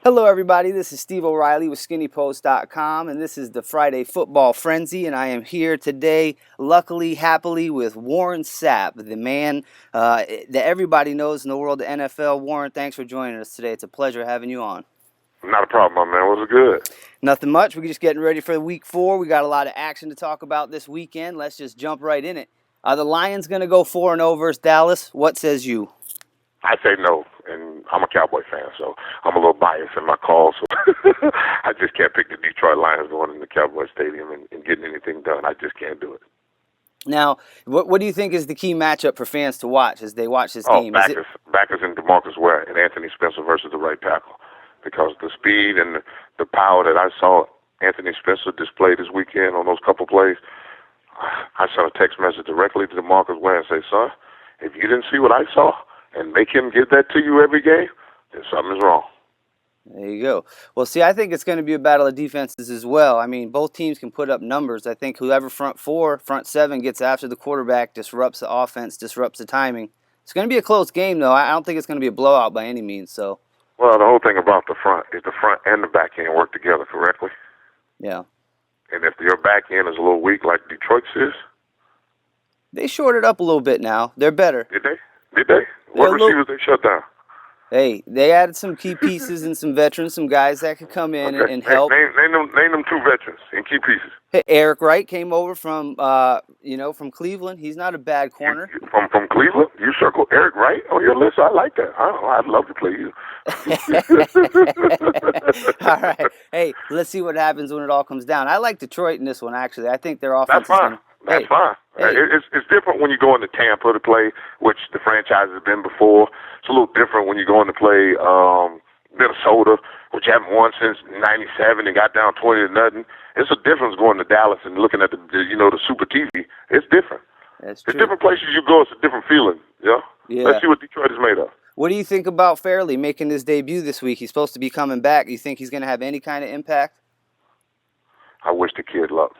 Hello, everybody. This is Steve O'Reilly with SkinnyPost.com, and this is the Friday Football Frenzy, and I am here today, luckily, happily, with Warren Sapp, the man that everybody knows in the world of NFL. Warren, thanks for joining us today. It's a pleasure having you on. Not a problem, my man. What's good? Nothing much. We're just getting ready for Week 4. We got a lot of action to talk about this weekend. Let's just jump right in it. Are the Lions going to go 4-0 versus Dallas? What says you? I say no, and I'm a Cowboy fan, so I'm a little biased in my call. So I just can't pick the Detroit Lions going in the Cowboy Stadium and getting anything done. I just can't do it. Now, what do you think is the key matchup for fans to watch as they watch this game? Backers and DeMarcus Ware and Anthony Spencer versus the right tackle, because the speed and the power that I saw Anthony Spencer display this weekend on those couple plays, I sent a text message directly to DeMarcus Ware and say, son, if you didn't see what I saw and make him give that to you every game, then something's wrong. There you go. Well, see, I think it's going to be a battle of defenses as well. I mean, both teams can put up numbers. I think whoever front seven gets after the quarterback disrupts the offense, disrupts the timing. It's going to be a close game, though. I don't think it's going to be a blowout by any means. So, well, the whole thing about the front is the front and the back end work together correctly. Yeah. And if your back end is a little weak like Detroit's is, they shorted up a little bit now. They're better. Did they? What receivers they shut down? Hey, they added some key pieces and some veterans, some guys that could come in and help. Name them two veterans and key pieces. Hey, Eric Wright came over from Cleveland. He's not a bad corner. From Cleveland? You circle Eric Wright on your list? I like that. I'd love to play you. All right. Hey, let's see what happens when it all comes down. I like Detroit in this one, actually. I think their offense That's fine. That's fine. Hey. It's different when you go into Tampa to play, which the franchise has been before. It's a little different when you go in to play Minnesota, which haven't won since '97 and got down 20-0. It's a difference going to Dallas and looking at the Super TV. It's different. That's true. It's different places you go. It's a different feeling. Yeah. Let's see what Detroit is made of. What do you think about Fairley making his debut this week? He's supposed to be coming back. You think he's going to have any kind of impact? I wish the kid luck.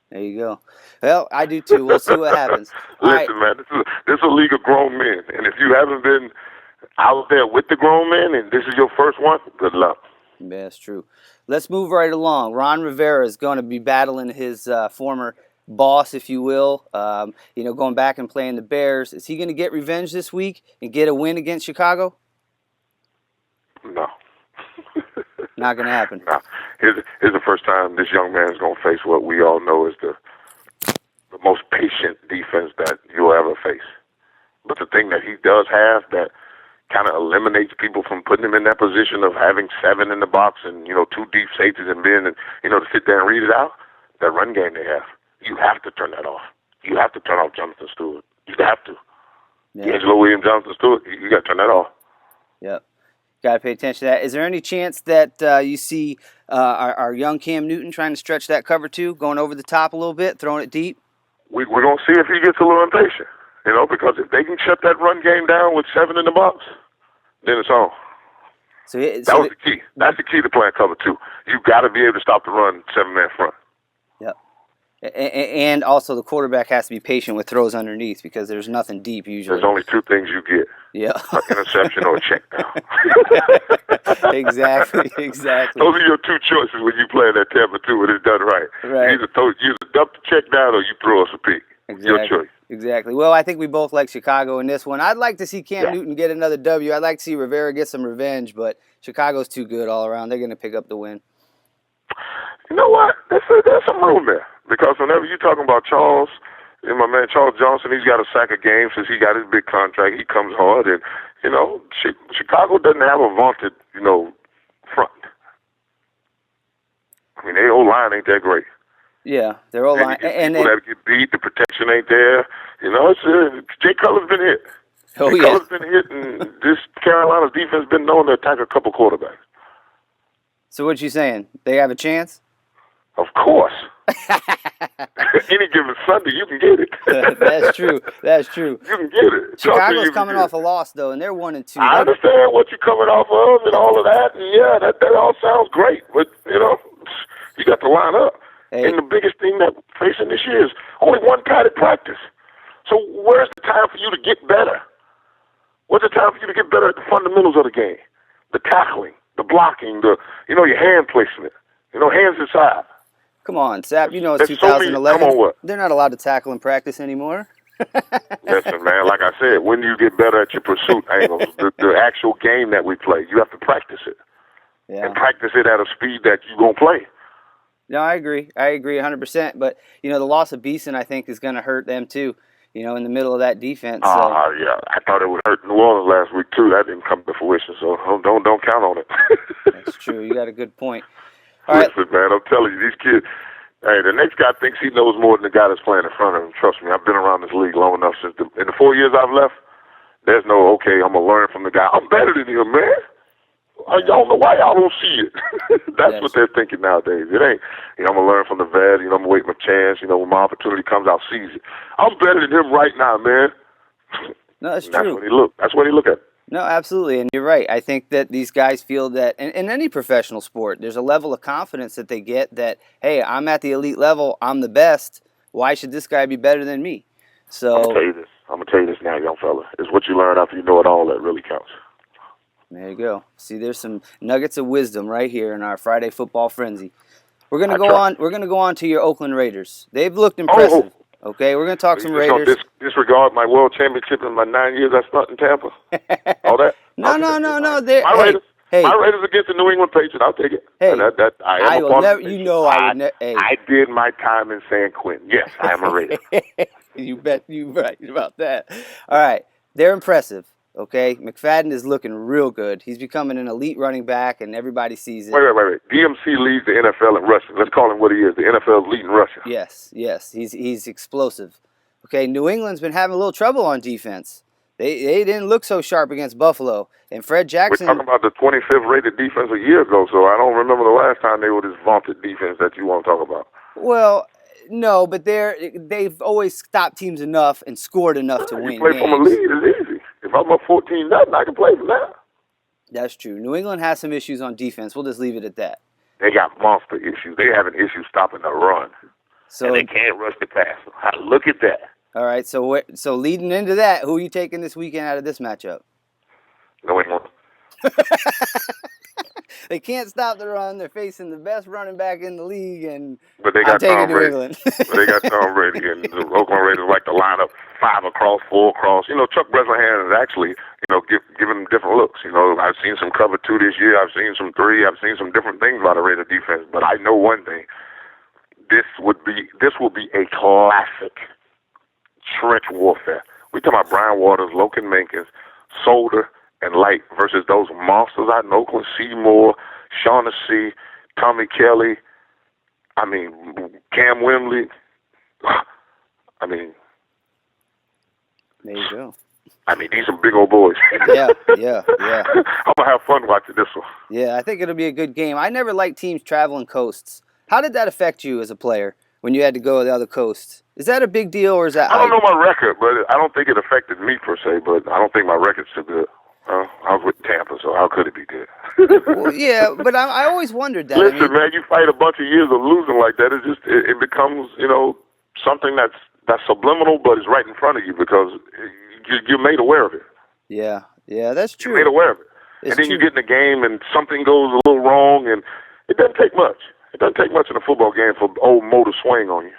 There you go. Well, I do too. We'll see what happens. Listen, man, this is a league of grown men, and if you haven't been out there with the grown men and this is your first one, good luck. Yeah, that's true. Let's move right along. Ron Rivera is going to be battling his former boss, if you will, going back and playing the Bears. Is he going to get revenge this week and get a win against Chicago? No. Not going to happen. No. Here's the first time this young man is going to face what we all know is the most patient defense that you'll ever face. But the thing that he does have that kind of eliminates people from putting him in that position of having 7 in the box and, two deep safeties and being, to sit there and read it out, that run game they have. You have to turn that off. You have to turn off Jonathan Stewart. You have to. Yeah. Angelo Williams, Jonathan Stewart, you got to turn that off. Yep. Got to pay attention to that. Is there any chance that you see our young Cam Newton trying to stretch that cover too, going over the top a little bit, throwing it deep? We're going to see if he gets a little impatient, because if they can shut that run game down with 7 in the box, then it's on. That was the key. That's the key to playing cover 2. You've got to be able to stop the run 7-man front. Yep. And also the quarterback has to be patient with throws underneath because there's nothing deep usually. There's only 2 things you get. Yeah. An interception or a check down. Exactly. Those are your 2 choices when you play that Tampa 2 when it's done right. Right. You either dump the check down or you throw us a pick. Exactly. Your choice. Exactly. Well, I think we both like Chicago in this one. I'd like to see Cam Newton get another W. I'd like to see Rivera get some revenge, but Chicago's too good all around. They're going to pick up the win. You know what? There's some room there. Because whenever you're talking about Charles, and my man Charles Johnson, he's got a sack a game since he got his big contract. He comes hard, and Chicago doesn't have a vaunted, front. I mean, their O-line ain't that great. Yeah, their O-line, and people that get beat, the protection ain't there. Jay Cutler's been hit. Cutler's been hit, and this Carolina's defense been known to attack a couple quarterbacks. So what you saying? They have a chance? Of course. Any given Sunday, you can get it. That's true. You can get it. Chicago's coming off a loss, though, and they're 1-2. I understand what you're coming off of and all of that, and that all sounds great. But, you got to line up. Hey. And the biggest thing that we're facing this year is only one padded practice. So where's the time for you to get better? Where's the time for you to get better at the fundamentals of the game? The tackling, the blocking, your hand placement, hands inside. Come on, Sapp. You know it's There's so many. 2011. Come on, what? They're not allowed to tackle in practice anymore. Listen, man, like I said, when do you get better at your pursuit angles? The actual game that we play, you have to practice it. Yeah. And practice it at a speed that you're going to play. No, I agree. I agree 100%. But, the loss of Beeson, I think, is going to hurt them, too, in the middle of that defense. So. Yeah. I thought it would hurt New Orleans last week, too. That didn't come to fruition, so don't count on it. That's true. You got a good point. All right. Listen, man, I'm telling you, these kids, hey, the next guy thinks he knows more than the guy that's playing in front of him. Trust me, I've been around this league long enough. In the 4 years I've left, there's no, okay, I'm going to learn from the guy. I'm better than him, man. I don't know why y'all don't see it. That's what they're thinking nowadays. It ain't, I'm going to learn from the vet. I'm going to wait my chance. When my opportunity comes, I'll seize it. I'm better than him right now, man. No, that's true. That's what he look at. No, absolutely. And you're right. I think that these guys feel that in any professional sport, there's a level of confidence that they get that, hey, I'm at the elite level. I'm the best. Why should this guy be better than me? So I'm going to tell you this now, young fella. It's what you learn after you know it all that really counts. There you go. See, there's some nuggets of wisdom right here in our Friday football frenzy. We're gonna go on. We're gonna go on to your Oakland Raiders. They've looked impressive. Okay, we're gonna talk some Raiders. Don't disregard my world championship in my 9 years I spent in Tampa. All that. No. My Raiders against the New England Patriots. I'll take it. Hey, I will never. I did my time in San Quentin. Yes, I am a Raider. You bet. You right about that. All right, they're impressive. Okay, McFadden is looking real good. He's becoming an elite running back, and everybody sees it. Wait. DMC leads the NFL in rushing. Let's call him what he is. The NFL's leading rushing. Yes. He's explosive. Okay, New England's been having a little trouble on defense. They didn't look so sharp against Buffalo. And Fred Jackson. We're talking about the 25th rated defense a year ago, so I don't remember the last time they were this vaunted defense that you want to talk about. Well, no, but they've always stopped teams enough and scored enough to win. You play from a lead, it's easy. If I'm up 14-0, I can play from that. That's true. New England has some issues on defense. We'll just leave it at that. They got monster issues. They have an issue stopping the run. And they can't rush the pass. Look at that. All right, so leading into that, who are you taking this weekend out of this matchup? New England. They can't stop the run. They're facing the best running back in the league, but they got Tom New Brady. England. But they got Tom Brady, and the Oakland Raiders like to line up 5 across, 4 across. Chuck Bresnahan is actually, giving them different looks. I've seen some cover 2 this year. I've seen some 3. I've seen some different things about the Raider defense. But I know one thing: this will be a classic trench warfare. We talking about Brian Waters, Logan Menkins, Solder, and Light versus those monsters out in Oakland: Seymour, Shaughnessy, Tommy Kelly. Cam Wembley. There you go. These are big old boys. Yeah. I'm going to have fun watching this one. Yeah, I think it'll be a good game. I never liked teams traveling coasts. How did that affect you as a player when you had to go to the other coast? Is that a big deal, or is that... I don't know my record, but I don't think it affected me per se, but I don't think my record's too good. I was with Tampa, so how could it be good? Well, yeah, but I always wondered that. Listen, man, you fight a bunch of years of losing like that, it becomes, something that's subliminal, but it's right in front of you because you're made aware of it. Yeah, that's true. You're made aware of it. And then you get in the game and something goes a little wrong, and it doesn't take much. It doesn't take much in a football game for old Mo to swing on you.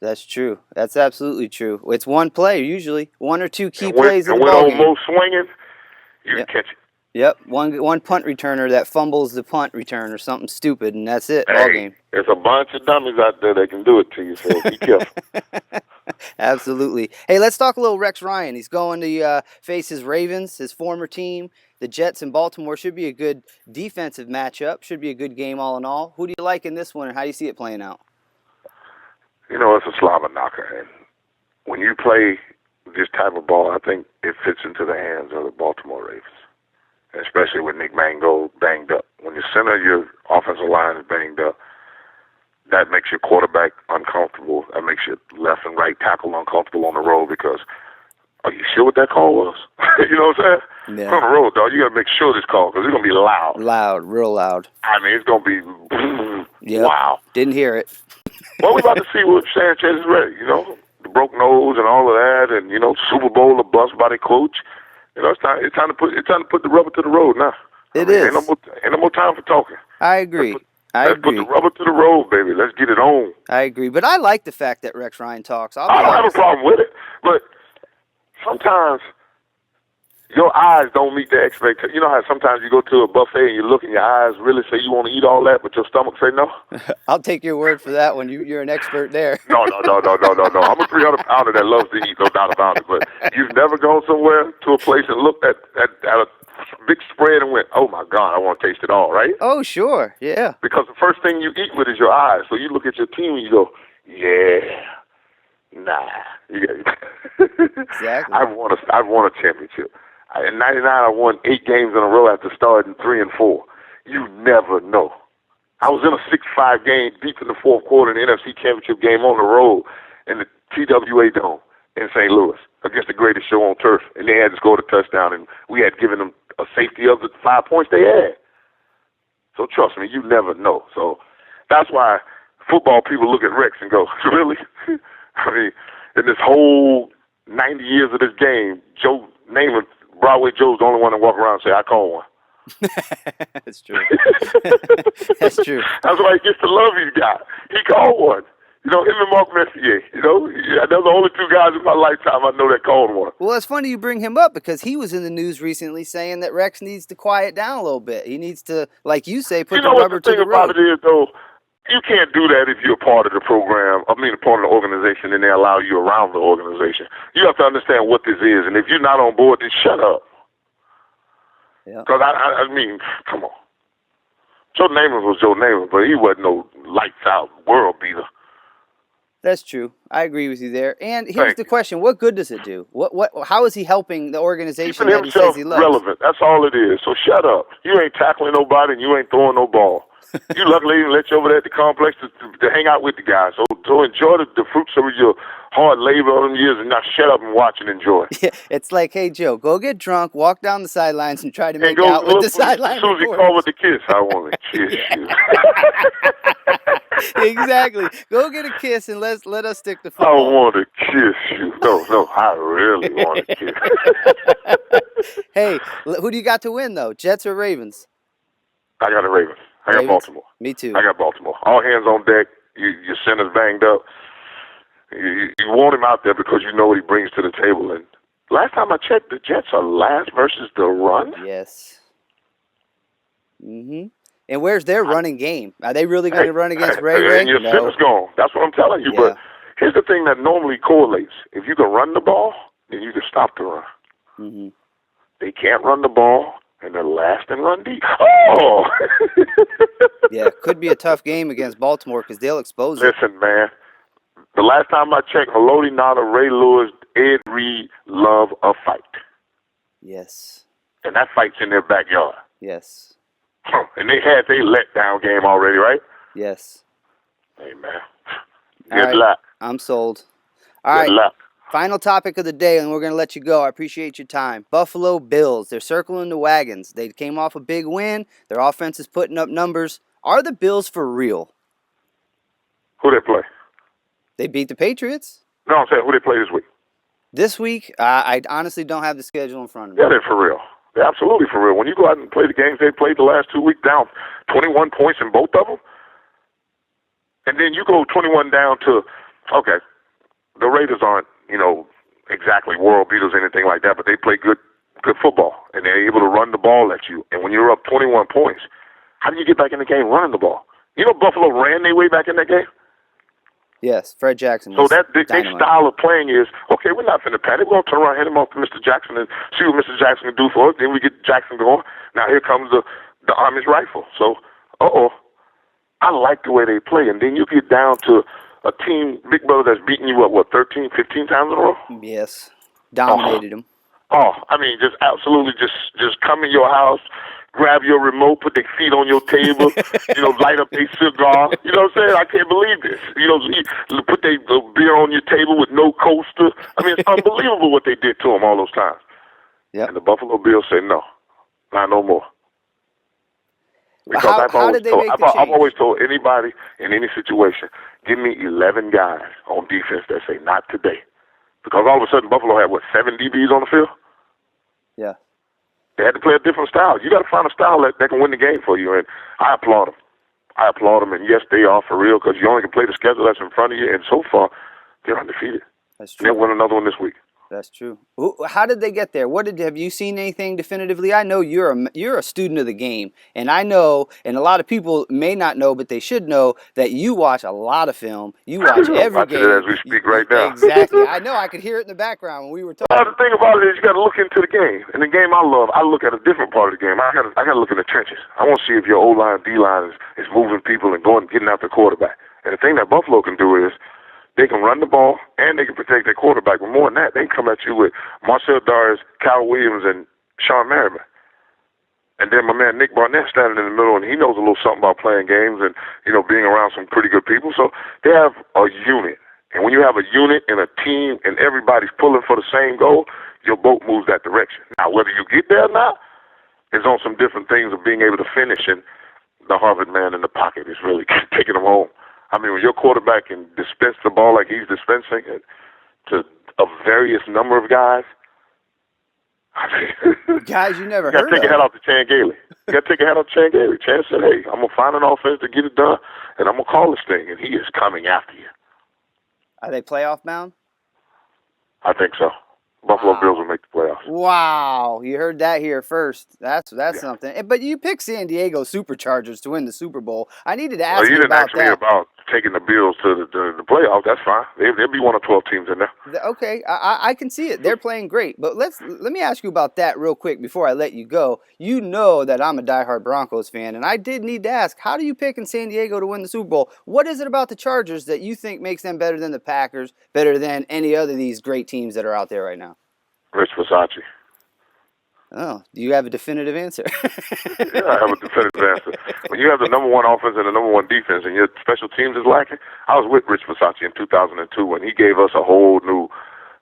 That's true. That's absolutely true. It's one play, usually. 1 or 2 key plays in the And ball when old Mo swinging, you can catch it. Yep, one punt returner that fumbles the punt return or something stupid, and that's it, ball game. There's a bunch of dummies out there that can do it to you, so be careful. Absolutely. Hey, let's talk a little Rex Ryan. He's going to face his Ravens, his former team. The Jets in Baltimore should be a good defensive matchup, should be a good game all in all. Who do you like in this one, and how do you see it playing out? It's a slobber knocker, and when you play this type of ball, I think it fits into the hands of the Baltimore Ravens. Especially with Nick Mangold banged up. When the center of your offensive line is banged up, that makes your quarterback uncomfortable. That makes your left and right tackle uncomfortable on the road because, are you sure what that call was? You know what I'm saying? Yeah. On the road, dog, you got to make sure this call because it's going to be loud. Loud, real loud. It's going to be, yep. Wow. Didn't hear it. Well, we're about to see what Sanchez is ready, the broke nose and all of that, and, Super Bowl, the bust by the coach. It's time to put the rubber to the road now. It Ain't is. no more time for talking. I agree. Let's put the rubber to the road, baby. Let's get it on. I agree. But I like the fact that Rex Ryan talks. I'll be I don't have a honest. problem with it, but sometimes your eyes don't meet the expectation. You know how sometimes you go to a buffet and you look and your eyes really say you want to eat all that, but your stomach say no? I'll take your word for that one. You're an expert there. No. I'm a 300-pounder that loves to eat, no doubt about it. But you've never gone somewhere to a place and looked at a big spread and went, oh, my God, I want to taste it all, right? Oh, sure. Yeah. Because the first thing you eat with is your eyes. So you look at your team and you go, yeah, nah. Exactly. I've won a championship. In '99, I won 8 games in a row after starting 3 and 4. You never know. I was in a 6-5 game deep in the fourth quarter in the NFC Championship game on the road in the TWA Dome in St. Louis against the greatest show on turf, and they had to score the touchdown, and we had given them a safety of the 5 points they had. So trust me, you never know. So that's why football people look at Rex and go, really? I mean, in this whole 90 years of this game, Broadway Joe's the only one that walk around and say, I call one. That's true. That's true. That's why he gets the love he's got. He called one. You know, him and Mark Messier. You know, they're the only 2 guys in my lifetime I know that called one. Well, it's funny you bring him up because he was in the news recently saying that Rex needs to quiet down a little bit. He needs to, like you say, put the rubber to the road. You know what the thing about it is, though? You can't do that if you're a part of the program, a part of the organization, and they allow you around the organization. You have to understand what this is, and if you're not on board, then shut up. Because, I mean, come on. Joe Namath was Joe Namath, but he wasn't no lights-out world beater. That's true. I agree with you there. And here's the question: what good does it do? How is he helping the organization that he says he loves? Relevant. That's all it is. So shut up. You ain't tackling nobody, and you ain't throwing no ball. You luckily even let you over there at the complex to hang out with the guys. So enjoy the fruits of your hard labor all them years and not shut up and watch and enjoy. Yeah, it's like, hey, Joe, go get drunk, walk down the sidelines, and try to make out with the sideline. As soon as he called with the kiss, I want to kiss you. Exactly. Go get a kiss and let us stick to football. I want to kiss you. No, I really want to kiss. Hey, who do you got to win, though? Jets or Ravens? I got the Ravens. I got Baltimore. Me too. I got Baltimore. All hands on deck. Your center's banged up. You want him out there because you know what he brings to the table. And last time I checked, the Jets are last versus the run. Yes. Mm-hmm. And where's their running game? Are they really going to run against Ray? And your center's gone. That's what I'm telling you. Yeah. But here's the thing that normally correlates. If you can run the ball, then you can stop the run. Mm-hmm. They can't run the ball, and they're last in run deep. Oh! Yeah, could be a tough game against Baltimore because they'll expose it. Listen, man. The last time I checked, Haloti Nada, Ray Lewis, Ed Reed love a fight. Yes. And that fight's in their backyard. Yes. And they had their letdown game already, right? Yes. Hey, man. Good luck. I'm sold. All right. Good luck. Final topic of the day, and we're going to let you go. I appreciate your time. Buffalo Bills. They're circling the wagons. They came off a big win. Their offense is putting up numbers. Are the Bills for real? Who they play? They beat the Patriots. No, I'm saying who they play this week. This week, I honestly don't have the schedule in front of me. Yeah, they're for real. They're absolutely for real. When you go out and play the games they played the last 2 weeks, down 21 points in both of them, and then you go 21 down to, okay, the Raiders aren't, exactly world beaters or anything like that, but they play good football, and they're able to run the ball at you. And when you're up 21 points, how do you get back in the game running the ball? Buffalo ran their way back in that game? Yes, Fred Jackson. So their style of playing is, okay, we're not finna panic. We're going to turn around, hand him off to Mr. Jackson and see what Mr. Jackson can do for us. Then we get Jackson going. Now here comes the Army's rifle. So, I like the way they play. And then you get down to a team, Big Brother, that's beating you up, 13, 15 times in a row? Yes. Dominated them. Just absolutely just come in your house, grab your remote, put their feet on your table, light up their cigar. You know what I'm saying? I can't believe this. Put their beer on your table with no coaster. It's unbelievable what they did to them all those times. Yeah. And the Buffalo Bills say no, not no more. Because I've always told anybody in any situation, give me 11 guys on defense that say not today. Because all of a sudden Buffalo had, 7 DBs on the field? Yeah. They had to play a different style. You got to find a style that can win the game for you, and I applaud them. And yes, they are for real because you only can play the schedule that's in front of you, and so far, they're undefeated. That's true. They'll win another one this week. That's true. How did they get there? Have you seen anything definitively? I know you're a student of the game, and I know, and a lot of people may not know, but they should know that you watch a lot of film. You watch every game. It as we speak right now. Exactly. I know. I could hear it in the background when we were talking. The thing about it is you got to look into the game. And the game I love, I look at a different part of the game. I got to look in the trenches. I want to see if your O-line, D-line is moving people and getting after the quarterback. And the thing that Buffalo can do is they can run the ball and they can protect their quarterback. But more than that, they can come at you with Marcel Darius, Kyle Williams, and Sean Merriman. And then my man Nick Barnett standing in the middle, and he knows a little something about playing games and, being around some pretty good people. So they have a unit. And when you have a unit and a team and everybody's pulling for the same goal, your boat moves that direction. Now, whether you get there or not is on some different things of being able to finish, and the Harvard man in the pocket is really taking them home. I mean, when your quarterback can dispense the ball like he's dispensing it to a various number of guys, guys you never heard of. You got to take a head off to Chan Gailey. You got to take a head off to Chan Gailey. Chan said, hey, I'm going to find an offense to get it done, and I'm going to call this thing, and he is coming after you. Are they playoff bound? I think so. Buffalo Bills will make the playoffs. Wow, you heard that here first. That's something. But you picked San Diego Superchargers to win the Super Bowl. I needed to ask you about that. You didn't ask me about taking the Bills to the playoffs. That's fine. There'll be one of 12 teams in there. Okay, I can see it. They're playing great. But let me ask you about that real quick before I let you go. You know that I'm a diehard Broncos fan, and I did need to ask, how do you pick in San Diego to win the Super Bowl? What is it about the Chargers that you think makes them better than the Packers, better than any other of these great teams that are out there right now? Rich Versace. Oh, do you have a definitive answer? Yeah, I have a definitive answer. When you have the number one offense and the number one defense and your special teams is lacking, I was with Rich Versace in 2002 when he gave us a whole new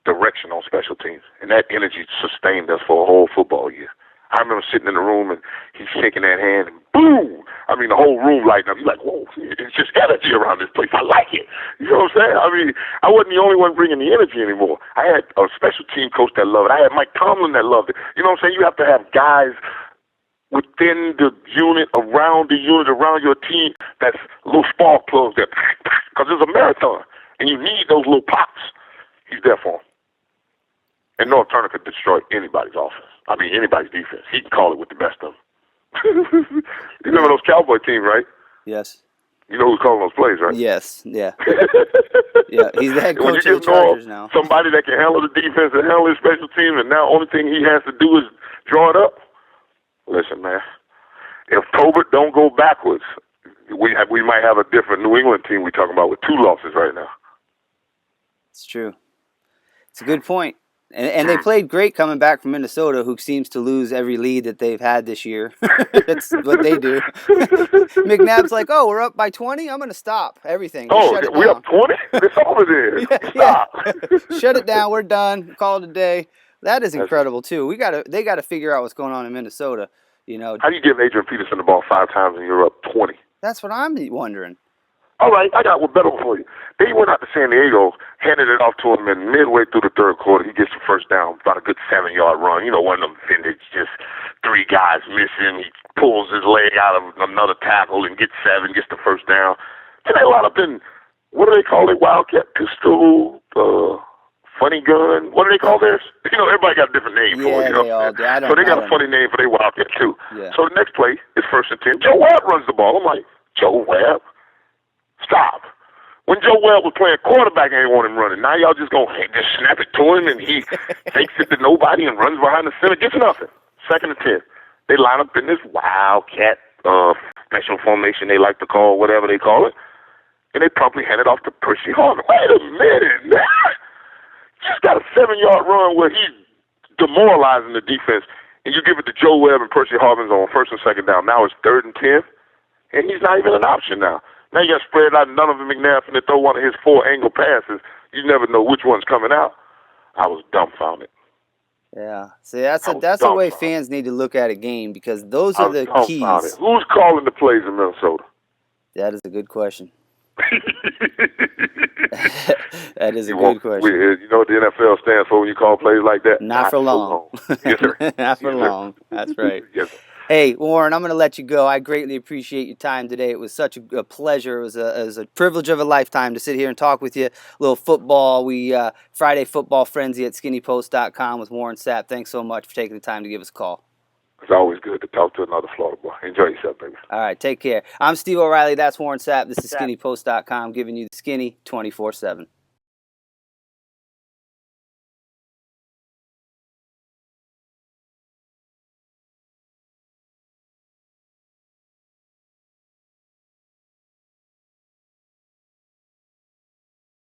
direction on special teams, and that energy sustained us for a whole football year. I remember sitting in the room and he's shaking that hand and boom! I mean, the whole room lighting up. You're like, whoa, it's just energy around this place. I like it. You know what I'm saying? I mean, I wasn't the only one bringing the energy anymore. I had a special team coach that loved it. I had Mike Tomlin that loved it. You know what I'm saying? You have to have guys within the unit, around your team, that's little spark plugs that, because it's a marathon, and you need those little pops. He's there for them. And North Turner could destroy anybody's offense. I mean, anybody's defense. He can call it with the best of them. You remember those Cowboy teams, right? Yes. You know who's calling those plays, right? Yes, yeah. Yeah, he's the head coach of the Chargers now. Somebody that can handle the defense and handle his special teams, and now only thing he has to do is draw it up. Listen, man, if Tobert don't go backwards, we might have a different New England team we're talking about with 2 losses right now. It's true. It's a good point. And they played great coming back from Minnesota, who seems to lose every lead that they've had this year. That's what they do. McNabb's like, oh, we're up by 20? I'm going to stop everything. We're up 20? It's over there. Stop. Yeah. Shut it down. We're done. Call it a day. That is incredible, too. They got to figure out what's going on in Minnesota. How do you give Adrian Peterson the ball 5 times and you're up 20? That's what I'm wondering. All right, I got one better for you. They went out to San Diego, handed it off to him, and midway through the third quarter, he gets the first down, about a good 7-yard run. You know, one of them vintage, just 3 guys missing. He pulls his leg out of another tackle and gets 7, gets the first down. And they line up in, what do they call it, Wildcat pistol, funny gun? What do they call theirs? You know, everybody got a different name for it. You know? They all do. So they got a funny name for their Wildcat, too. Yeah. So the next play is 1st and 10. Joe Webb runs the ball. I'm like, Joe Webb? Stop. When Joe Webb was playing quarterback, I ain't want him running. Now y'all just going to just snap it to him, and he takes it to nobody and runs behind the center, gets nothing. 2nd and 10. They line up in this wildcat special formation they like to call, whatever they call it, and they promptly hand it off to Percy Harvin. Wait a minute, man. Just got a 7-yard run where he's demoralizing the defense, and you give it to Joe Webb and Percy Harvin on 1st and 2nd down. Now it's 3rd and 10, and he's not even an option now. Now you got to spread out, and none of them McNabb finna throw one of his 4 angle passes. You never know which one's coming out. I was dumbfounded. Yeah. See, that's the way fans need to look at a game, because those are the keys. Who's calling the plays in Minnesota? That is a good question. That is a good question. You know what the NFL stands for when you call plays like that? Not for long. Yes, sir. Not for Yes, long. sir. That's right. Yes, sir. Hey, Warren, I'm going to let you go. I greatly appreciate your time today. It was such a pleasure. It was a privilege of a lifetime to sit here and talk with you. A little football. Friday Football Frenzy at skinnypost.com with Warren Sapp. Thanks so much for taking the time to give us a call. It's always good to talk to another Florida boy. Enjoy yourself, baby. All right, take care. I'm Steve O'Reilly. That's Warren Sapp. This is skinnypost.com giving you the skinny 24/7.